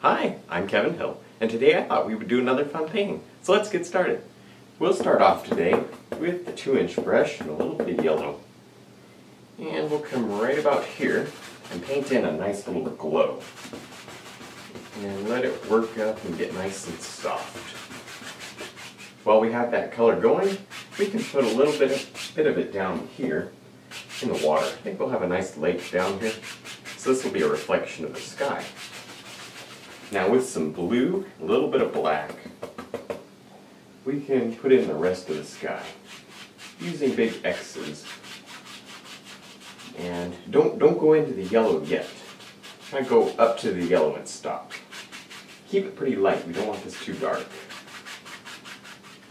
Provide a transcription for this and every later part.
Hi, I'm Kevin Hill, and today I thought we would do another fun painting. So let's get started. We'll start off today with the 2-inch brush and a little bit of yellow. And we'll come right about here and paint in a nice little glow. And let it work up and get nice and soft. While we have that color going, we can put a little bit of it down here in the water. I think we'll have a nice lake down here. So this will be a reflection of the sky. Now with some blue, a little bit of black, we can put in the rest of the sky using big X's. And don't go into the yellow yet. Kind of go up to the yellow and stop. Keep it pretty light, we don't want this too dark.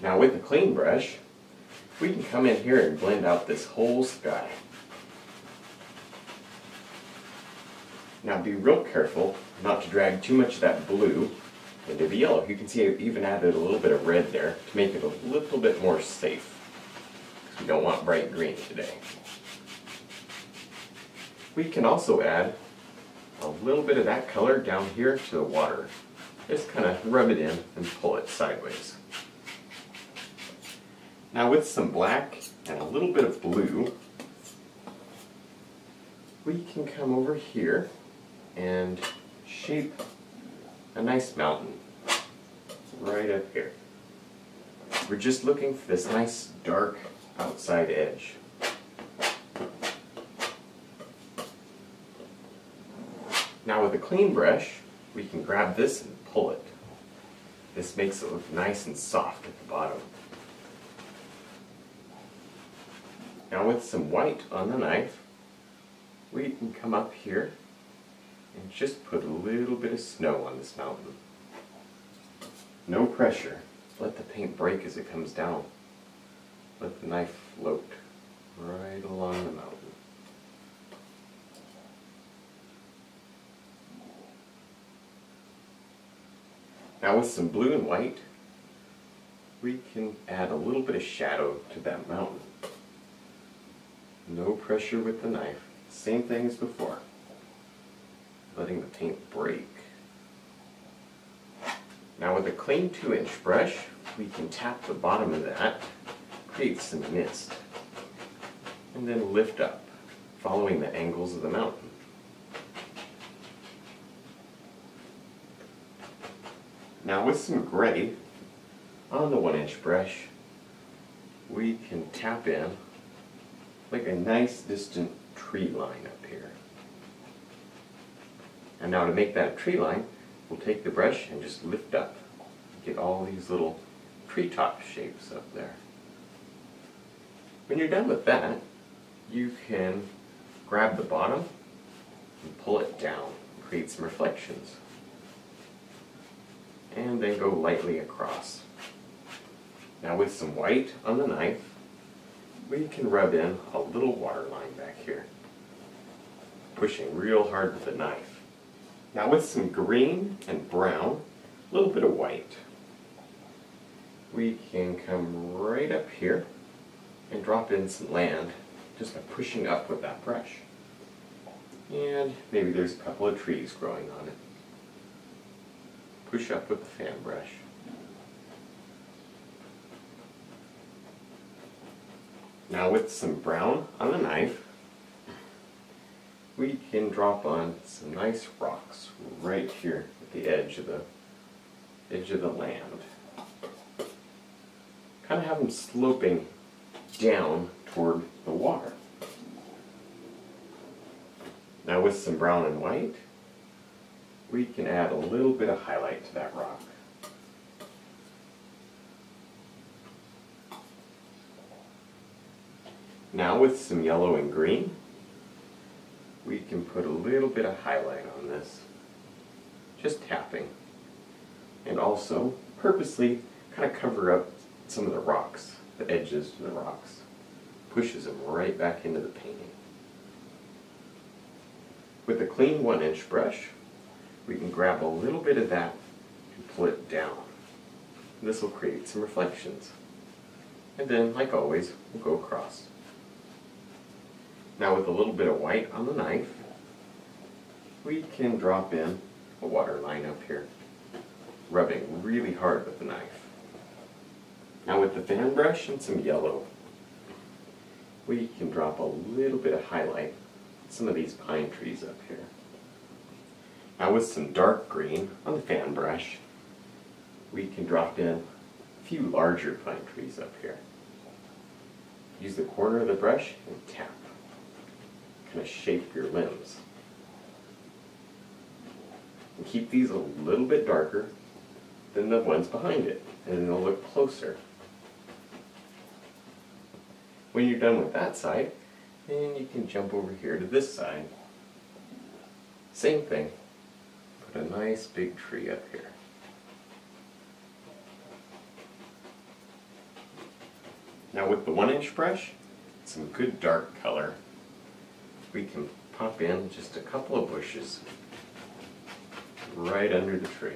Now with the clean brush, we can come in here and blend out this whole sky. Now be real careful not to drag too much of that blue into the yellow. You can see I've even added a little bit of red there to make it a little bit more safe. We don't want bright green today. We can also add a little bit of that color down here to the water. Just kind of rub it in and pull it sideways. Now with some black and a little bit of blue, we can come over here and shape a nice mountain right up here. We're just looking for this nice dark outside edge. Now with a clean brush, we can grab this and pull it. This makes it look nice and soft at the bottom. Now with some white on the knife, we can come up here and just put a little bit of snow on this mountain. No pressure. Let the paint break as it comes down. Let the knife float right along the mountain. Now with some blue and white, we can add a little bit of shadow to that mountain. No pressure with the knife. Same thing as before. Letting the paint break. Now with a clean 2-inch brush, we can tap the bottom of that, create some mist, and then lift up, following the angles of the mountain. Now with some gray, on the 1-inch brush, we can tap in like a nice distant tree line up here. And now to make that a tree line, we'll take the brush and just lift up. Get all these little treetop shapes up there. When you're done with that, you can grab the bottom and pull it down, create some reflections. And then go lightly across. Now with some white on the knife, we can rub in a little water line back here, pushing real hard with the knife. Now with some green and brown, a little bit of white, we can come right up here and drop in some land just by pushing up with that brush. And maybe there's a couple of trees growing on it. Push up with the fan brush. Now with some brown on the knife, we can drop on some nice rocks right here at the edge of the land. Kind of have them sloping down toward the water. Now with some brown and white, we can add a little bit of highlight to that rock. Now with some yellow and green, we can put a little bit of highlight on this, just tapping, and also purposely kind of cover up some of the rocks, the edges of the rocks, pushes them right back into the painting. With a clean 1-inch brush, we can grab a little bit of that and pull it down. This will create some reflections. And then, like always, we'll go across. Now with a little bit of white on the knife, we can drop in a water line up here, rubbing really hard with the knife. Now with the fan brush and some yellow, we can drop a little bit of highlight on some of these pine trees up here. Now with some dark green on the fan brush, we can drop in a few larger pine trees up here. Use the corner of the brush and tap. Kind of shape your limbs. And keep these a little bit darker than the ones behind it, and they'll look closer. When you're done with that side, then you can jump over here to this side. Same thing. Put a nice big tree up here. Now with the 1-inch brush, some good dark color, we can pop in just a couple of bushes right under the tree.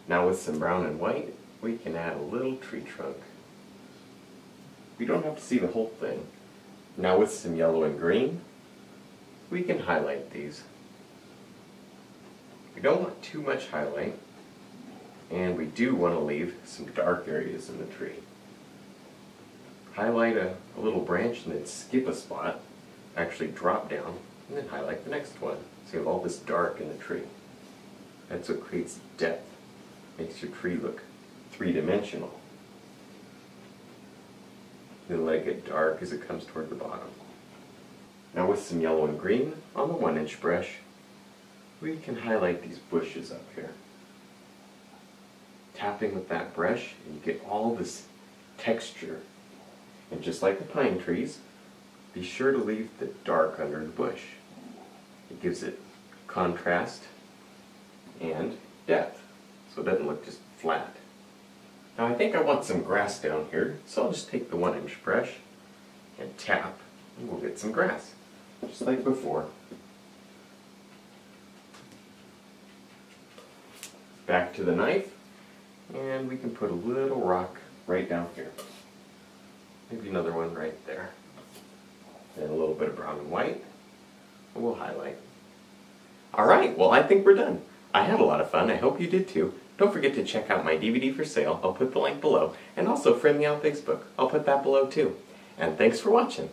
Now with some brown and white, we can add a little tree trunk. We don't have to see the whole thing. Now with some yellow and green, we can highlight these. We don't want too much highlight, and we do want to leave some dark areas in the tree. Highlight a little branch and then skip a spot, actually drop down, and then highlight the next one. So you have all this dark in the tree. That's what creates depth, makes your tree look three-dimensional. Then let it get dark as it comes toward the bottom. Now with some yellow and green on the 1-inch brush, we can highlight these bushes up here. Tapping with that brush, and you get all this texture. And just like the pine trees, be sure to leave the dark under the bush. It gives it contrast and depth, so it doesn't look just flat. Now I think I want some grass down here, so I'll just take the 1-inch brush and tap, and we'll get some grass, just like before. Back to the knife, and we can put a little rock right down here. Maybe another one right there. And a little bit of brown and white, and we'll highlight. Alright, well I think we're done. I had a lot of fun, I hope you did too. Don't forget to check out my DVD for sale, I'll put the link below, and also friend me on Facebook, I'll put that below too. And thanks for watching.